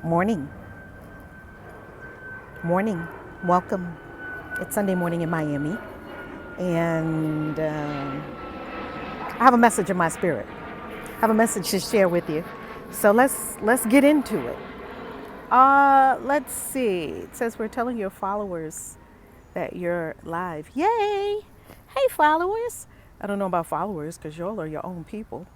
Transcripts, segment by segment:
Morning. Morning. Welcome. It's Sunday morning in Miami. And I have a message in my spirit. I have a message to share with you. So let's get into it. Let's see. It says we're telling your followers that you're live. Yay! Hey followers. I don't know about followers because y'all are your own people.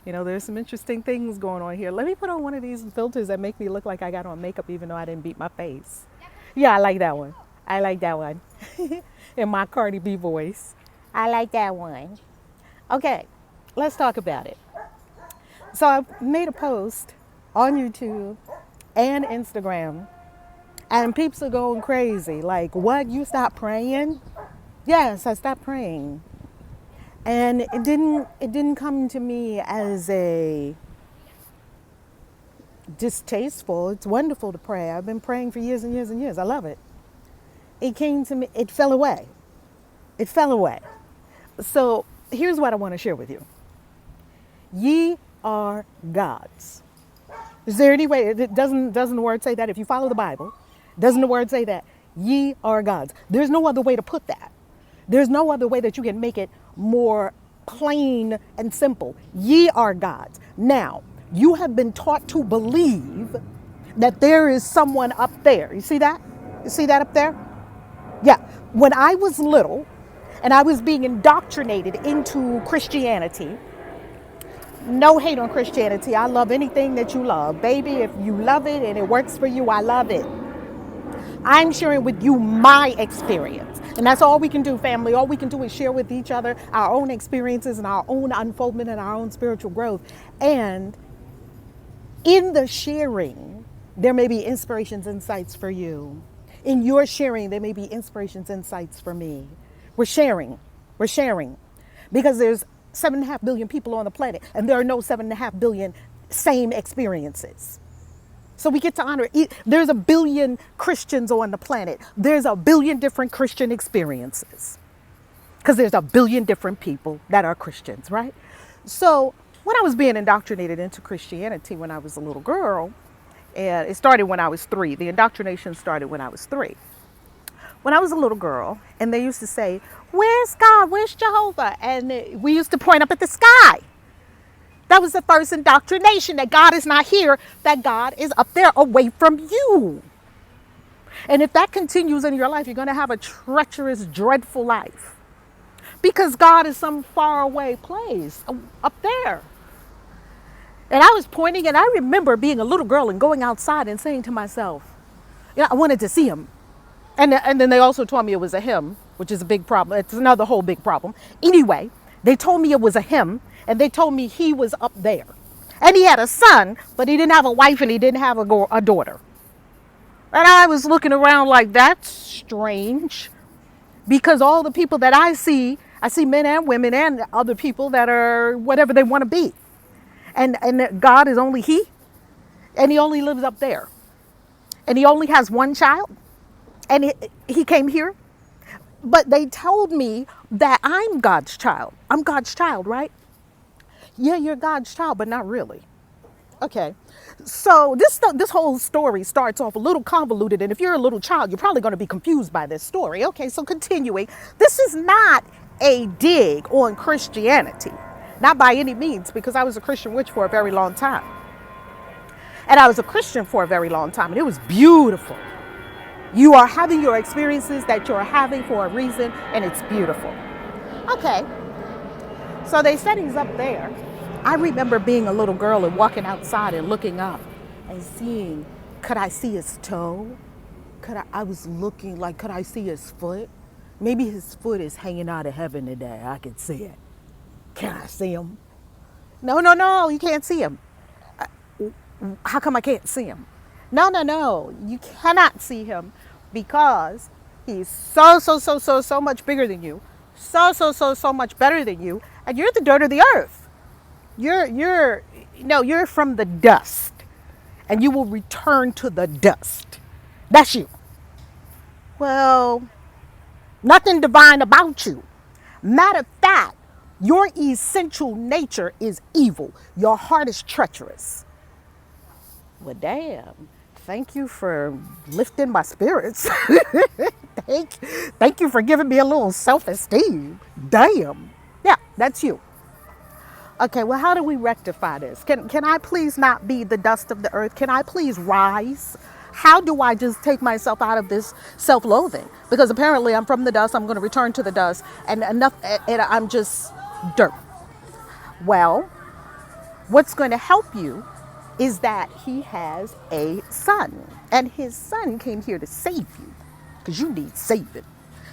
There's some interesting things going on here. Let me put on one of these filters that make me look like I got on makeup even though I didn't beat my face. Yeah, I like that one. I like that one. In my Cardi B voice. I like that one. Okay, let's talk about it. So I made a post on YouTube and Instagram, and peeps are going crazy. Like, what? You stopped praying? Yes, I stopped praying. And it didn't come to me as a distasteful. It's wonderful to pray. I've been praying for years and years and years. I love it. It came to me, it fell away. It fell away. So here's what I want to share with you. Ye are gods. Is there any way, doesn't the word say that? If you follow the Bible, doesn't the word say that? Ye are gods. There's no other way to put that. There's no other way that you can make it more plain and simple. Ye are gods. Now, you have been taught to believe that there is someone up there. You see that? You see that up there? Yeah. When I was little and I was being indoctrinated into Christianity, no hate on Christianity. I love anything that you love. Baby, if you love it and it works for you, I love it. I'm sharing with you my experience. And that's all we can do, family. All we can do is share with each other our own experiences and our own unfoldment and our own spiritual growth. And in the sharing, there may be inspirations, insights for you. In your sharing, there may be inspirations, insights for me. We're sharing. We're sharing. Because there's 7.5 billion people on the planet, and there are no 7.5 billion same experiences. So we get to honor it. There's a billion Christians on the planet. There's a billion different Christian experiences. Because there's a billion different people that are Christians, right? So when I was being indoctrinated into Christianity when I was a little girl, and it started when I was 3. The indoctrination started when I was 3. When I was a little girl, and they used to say, "Where's God? Where's Jehovah?" And we used to point up at the sky. That was the first indoctrination, that God is not here, that God is up there away from you. And if that continues in your life, you're going to have a treacherous, dreadful life. Because God is some faraway place up there. And I was pointing, and I remember being a little girl and going outside and saying to myself, I wanted to see him. And then they also told me it was a him, which is a big problem. It's another whole big problem. Anyway, they told me it was a him, and they told me he was up there. And he had a son, but he didn't have a wife and he didn't have a daughter. And I was looking around like, that's strange. Because all the people that I see men and women and other people that are whatever they want to be. And God is only he. And he only lives up there. And he only has one child. And he came here. But they told me that I'm God's child. I'm God's child, right? Yeah, you're God's child, but not really. Okay. So this whole story starts off a little convoluted. And if you're a little child, you're probably going to be confused by this story. Okay, so continuing. This is not a dig on Christianity. Not by any means, because I was a Christian witch for a very long time. And I was a Christian for a very long time. And it was beautiful. You are having your experiences that you're having for a reason, and it's beautiful. Okay. So they said he's up there. I remember being a little girl and walking outside and looking up and seeing, could I see his toe? I was looking like, could I see his foot? Maybe his foot is hanging out of heaven today. I can see it. Can I see him? No, you can't see him. How come I can't see him? No, you cannot see him because he's so much bigger than you, so much better than you, and you're the dirt of the earth. You're from the dust, and you will return to the dust. That's you. Well, nothing divine about you. Matter of fact, your essential nature is evil. Your heart is treacherous. Well, damn. Thank you for lifting my spirits. thank, thank you for giving me a little self-esteem. Damn. Yeah, that's you. Okay, well, how do we rectify this? Can I please not be the dust of the earth? Can I please rise? How do I just take myself out of this self-loathing? Because apparently I'm from the dust, I'm going to return to the dust, and enough, and I'm just dirt. Well, what's going to help you is that he has a son, and his son came here to save you because you need saving.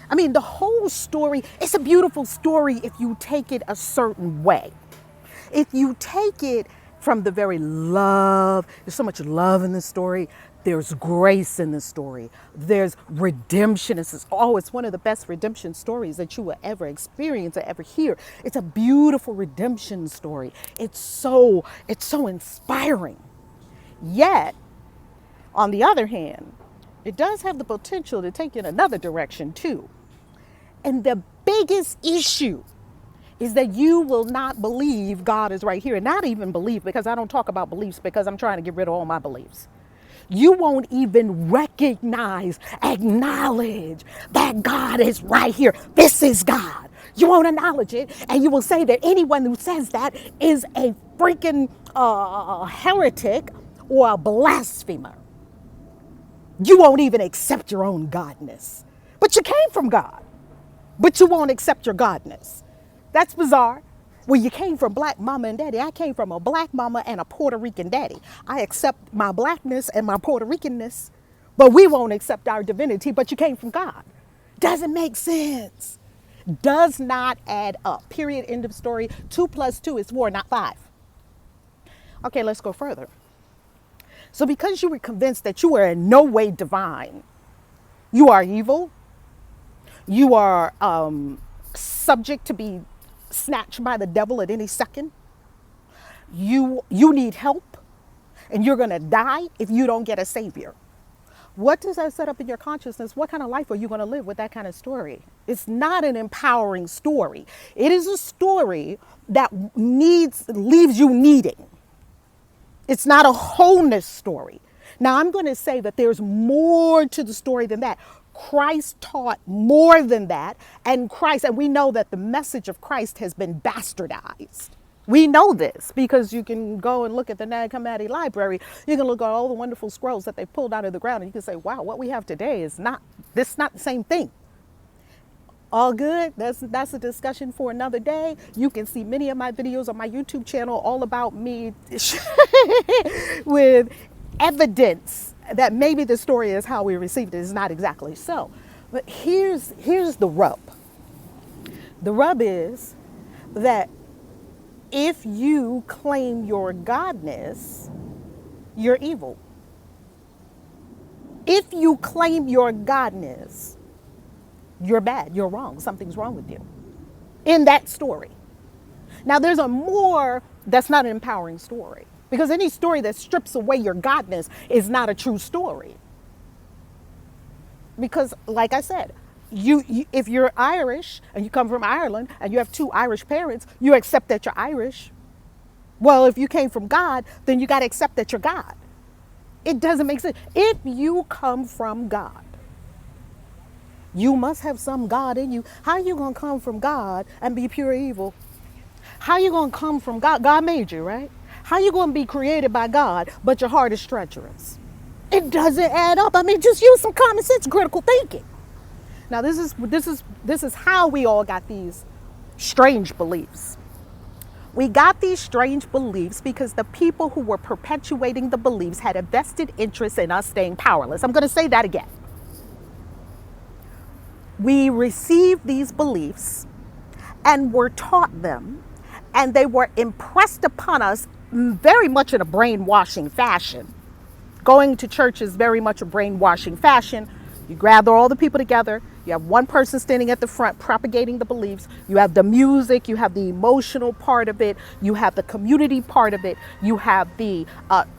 I mean, the whole story, it's a beautiful story if you take it a certain way. If you take it from the very love, there's so much love in the story. There's grace in the story. There's redemption. It's one of the best redemption stories that you will ever experience or ever hear. It's a beautiful redemption story. It's so inspiring. Yet, on the other hand, it does have the potential to take you in another direction too. And the biggest issue is that you will not believe God is right here. And not even believe, because I don't talk about beliefs because I'm trying to get rid of all my beliefs. You won't even recognize, acknowledge that God is right here. This is God. You won't acknowledge it. And you will say that anyone who says that is a freaking heretic or a blasphemer. You won't even accept your own godness. But you came from God. But you won't accept your godness. That's bizarre. Well, you came from black mama and daddy. I came from a black mama and a Puerto Rican daddy. I accept my blackness and my Puerto Ricanness, but we won't accept our divinity, but you came from God. Doesn't make sense. Does not add up. Period. End of story. 2 plus 2 is 4, not 5. Okay, let's go further. So because you were convinced that you were in no way divine, you are evil, you are subject to be snatched by the devil at any second. You need help, and you're going to die if you don't get a savior. What does that set up in your consciousness? What kind of life are you going to live with that kind of story? It's not an empowering story. It is a story that leaves you needing. It's not a wholeness story. Now, I'm going to say that there's more to the story than that. Christ taught more than that, and we know that the message of Christ has been bastardized. We know this because you can go and look at the Nag Hammadi library. You can look at all the wonderful scrolls that they pulled out of the ground, and you can say, wow, what we have today is not the same thing. All good. That's a discussion for another day. You can see many of my videos on my YouTube channel all about me with evidence that maybe the story is how we received it is not exactly so. But here's the rub. The rub is that if you claim your godness, you're evil. If you claim your godness, you're bad, you're wrong, something's wrong with you. In that story. Now there's a more, that's not an empowering story. Because any story that strips away your godness is not a true story. Because, like I said, if you're Irish and you come from Ireland and you have 2 Irish parents, you accept that you're Irish. Well, if you came from God, then you got to accept that you're God. It doesn't make sense. If you come from God, you must have some God in you. How are you going to come from God and be pure evil? How are you going to come from God? God made you, right? How are you going to be created by God, but your heart is treacherous? It doesn't add up. I mean, just use some common sense, critical thinking. Now, this is how we all got these strange beliefs. We got these strange beliefs because the people who were perpetuating the beliefs had a vested interest in us staying powerless. I'm going to say that again. We received these beliefs and were taught them, and they were impressed upon us very much in a brainwashing fashion. Going to church is very much a brainwashing fashion. You gather all the people together. You have one person standing at the front propagating the beliefs. You have the music. You have the emotional part of it. You have the community part of it. You have the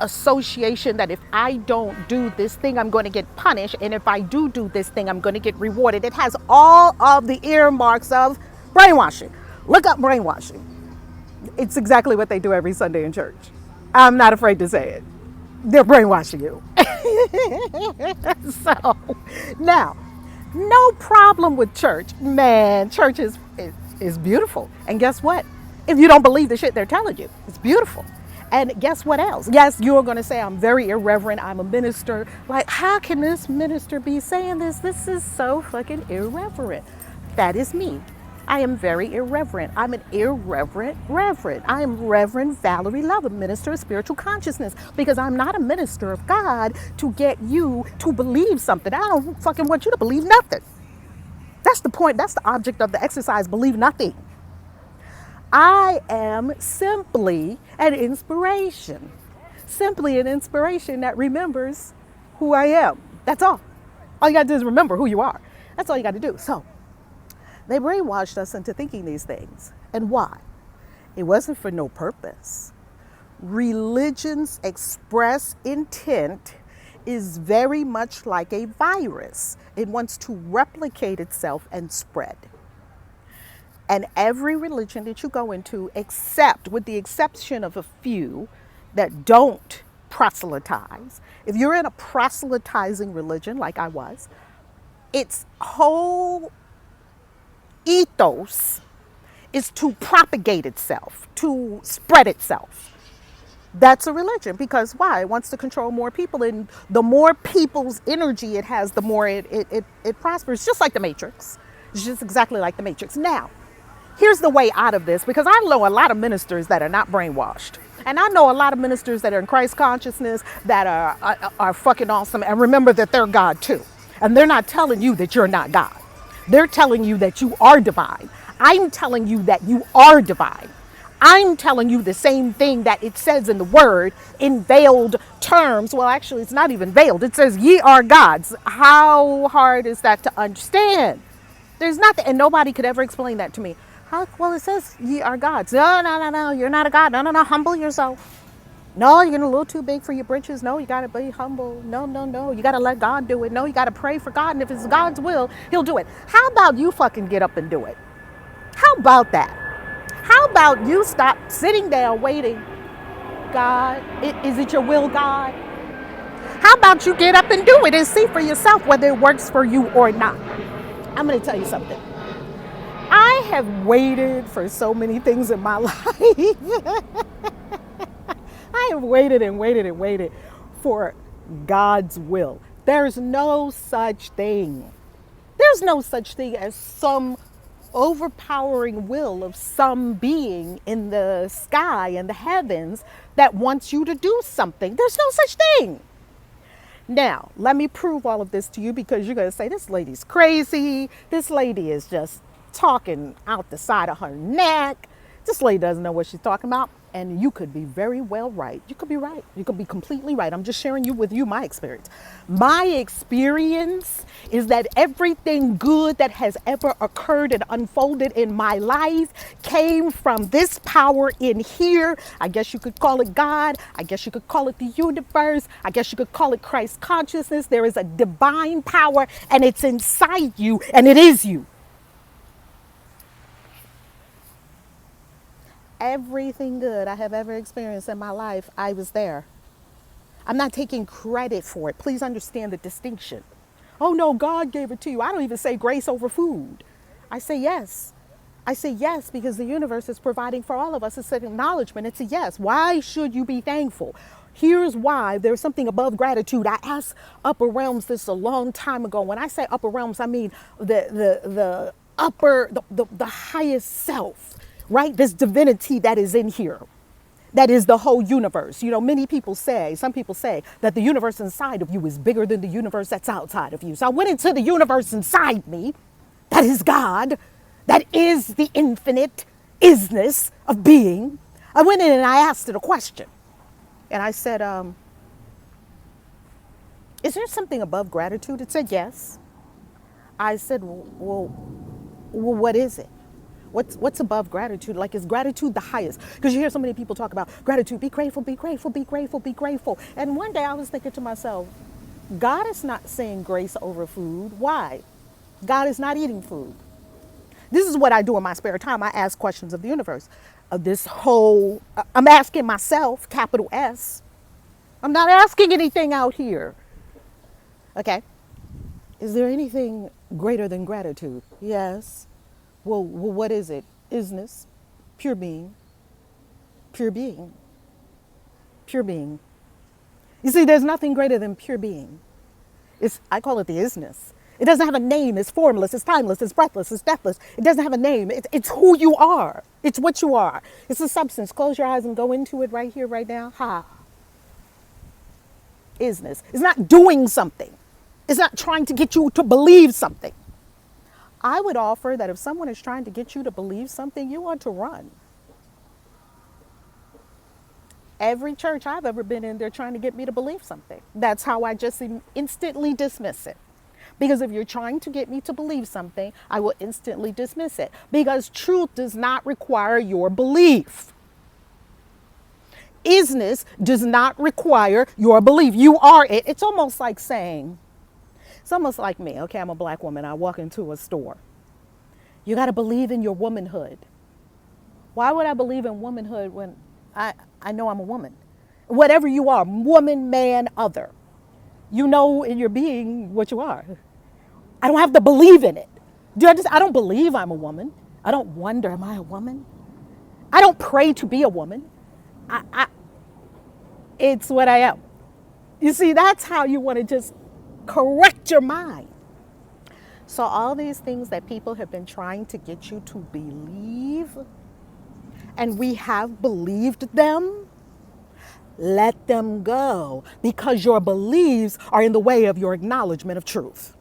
association that if I don't do this thing, I'm going to get punished. And if I do this thing, I'm going to get rewarded. It has all of the earmarks of brainwashing. Look up brainwashing. It's exactly what they do every Sunday in church. I'm not afraid to say it. They're brainwashing you. So now, no problem with church. Man, church is beautiful. And guess what? If you don't believe the shit they're telling you, it's beautiful. And guess what else? Yes, you're going to say, I'm very irreverent. I'm a minister. Like, how can this minister be saying this? This is so fucking irreverent. That is me. I am very irreverent. I'm an irreverent reverend. I am Reverend Valerie Love, a minister of spiritual consciousness, because I'm not a minister of God to get you to believe something. I don't fucking want you to believe nothing. That's the point. That's the object of the exercise. Believe nothing. I am simply an inspiration. Simply an inspiration that remembers who I am. That's all. All you got to do is remember who you are. That's all you got to do. So, they brainwashed us into thinking these things. And why? It wasn't for no purpose. Religion's express intent is very much like a virus. It wants to replicate itself and spread. And every religion that you go into, except with the exception of a few that don't proselytize, if you're in a proselytizing religion like I was, its whole ethos is to propagate itself, to spread itself. That's a religion, because why? It wants to control more people, and the more people's energy it has, the more it prospers, just like the Matrix. It's just exactly like the Matrix. Now, here's the way out of this, because I know a lot of ministers that are not brainwashed. And I know a lot of ministers that are in Christ consciousness that are fucking awesome and remember that they're God too. And they're not telling you that you're not God. They're telling you that you are divine. I'm telling you that you are divine. I'm telling you the same thing that it says in the word in veiled terms. Well, actually, it's not even veiled. It says, ye are gods. How hard is that to understand? There's nothing, and nobody could ever explain that to me. How, well, it says ye are gods. No, no, no, no, you're not a god. No, no, no, humble yourself. No, you're a little too big for your britches. No, you got to be humble. No, no, no, you got to let God do it. No, you got to pray for God, and if it's God's will, he'll do it. How about you fucking get up and do it? How about that? How about you stop sitting down waiting? God, is it your will, God? How about you get up and do it and see for yourself whether it works for you or not? I'm going to tell you something. I have waited for so many things in my life. I have waited and waited and waited for God's will. There's no such thing. There's no such thing as some overpowering will of some being in the sky and the heavens that wants you to do something. There's no such thing. Now, let me prove all of this to you, because you're going to say, this lady's crazy. This lady is just talking out the side of her neck. This lady doesn't know what she's talking about. And you could be very well right. You could be right. You could be completely right. I'm just sharing with you my experience. My experience is that everything good that has ever occurred and unfolded in my life came from this power in here. I guess you could call it God. I guess you could call it the universe. I guess you could call it Christ consciousness. There is a divine power, and it's inside you, and it is you. Everything good I have ever experienced in my life, I was there. I'm not taking credit for it. Please understand the distinction. Oh no, God gave it to you. I don't even say grace over food. I say yes. I say yes because the universe is providing for all of us. It's an acknowledgement. It's a yes. Why should you be thankful? Here's why. There's something above gratitude. I asked upper realms this a long time ago. When I say upper realms, I mean the upper, the highest self. Right? This divinity that is in here, that is the whole universe. You know, some people say that the universe inside of you is bigger than the universe that's outside of you. So I went into the universe inside me, that is God, that is the infinite isness of being. I went in and I asked it a question. And I said, is there something above gratitude? It said yes. I said, well, what is it? What's above gratitude? Like, is gratitude the highest? Because you hear so many people talk about gratitude, be grateful, be grateful, be grateful, be grateful. And one day I was thinking to myself, God is not saying grace over food. Why? God is not eating food. This is what I do in my spare time. I ask questions of the universe. I'm asking myself, capital S, I'm not asking anything out here. Okay. Is there anything greater than gratitude? Yes. Well, what is it? Isness. Pure being. Pure being. Pure being. You see, there's nothing greater than pure being. I call it the isness. It doesn't have a name. It's formless. It's timeless. It's breathless. It's deathless. It doesn't have a name. It's who you are. It's what you are. It's a substance. Close your eyes and go into it right here, right now. Ha. Isness. It's not doing something. It's not trying to get you to believe something. I would offer that if someone is trying to get you to believe something, you ought to run. Every church I've ever been in, they're trying to get me to believe something. That's how I just instantly dismiss it. Because if you're trying to get me to believe something, I will instantly dismiss it. Because truth does not require your belief. Isness does not require your belief. You are it. It's almost like me. Okay, I'm a black woman. I walk into a store. You got to believe in your womanhood. Why would I believe in womanhood when I know I'm a woman? Whatever you are, woman, man, other. You know in your being what you are. I don't have to believe in it. Do you understand? I don't believe I'm a woman. I don't wonder, am I a woman? I don't pray to be a woman. It's what I am. You see, that's how you want to just correct your mind. So all these things that people have been trying to get you to believe, and we have believed them, let them go, because your beliefs are in the way of your acknowledgement of truth.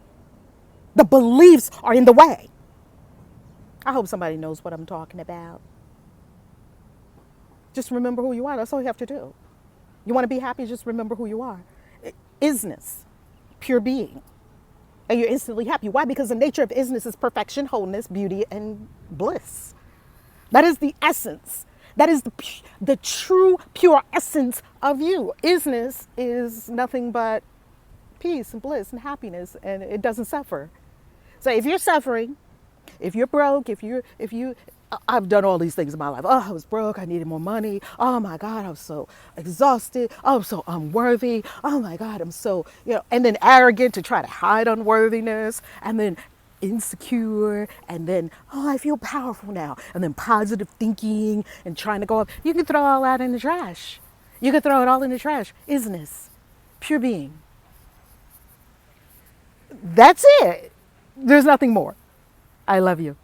The beliefs are in the way. I hope somebody knows what I'm talking about. Just remember who you are. That's all you have to do. You want to be happy, just remember who you are. Isness, pure being. And you're instantly happy. Why? Because the nature of isness is perfection, wholeness, beauty, and bliss. That is the essence. That is the true, pure essence of you. Isness is nothing but peace and bliss and happiness, and it doesn't suffer. So if you're suffering, if you're broke, if you, I've done all these things in my life. Oh, I was broke. I needed more money. Oh my God, I was so exhausted. Oh, I'm so unworthy. Oh my God, I'm so, and then arrogant to try to hide unworthiness, and then insecure, and then, oh, I feel powerful now, and then positive thinking and trying to go up. You can throw all that in the trash. You can throw it all in the trash. Isness, pure being. That's it. There's nothing more. I love you.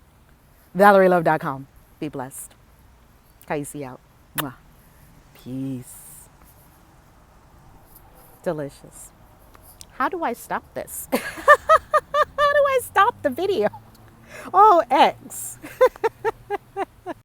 ValerieLove.com. Be blessed. Kaisi out. Mwah. Peace. Delicious. How do I stop this? How do I stop the video? Oh, X.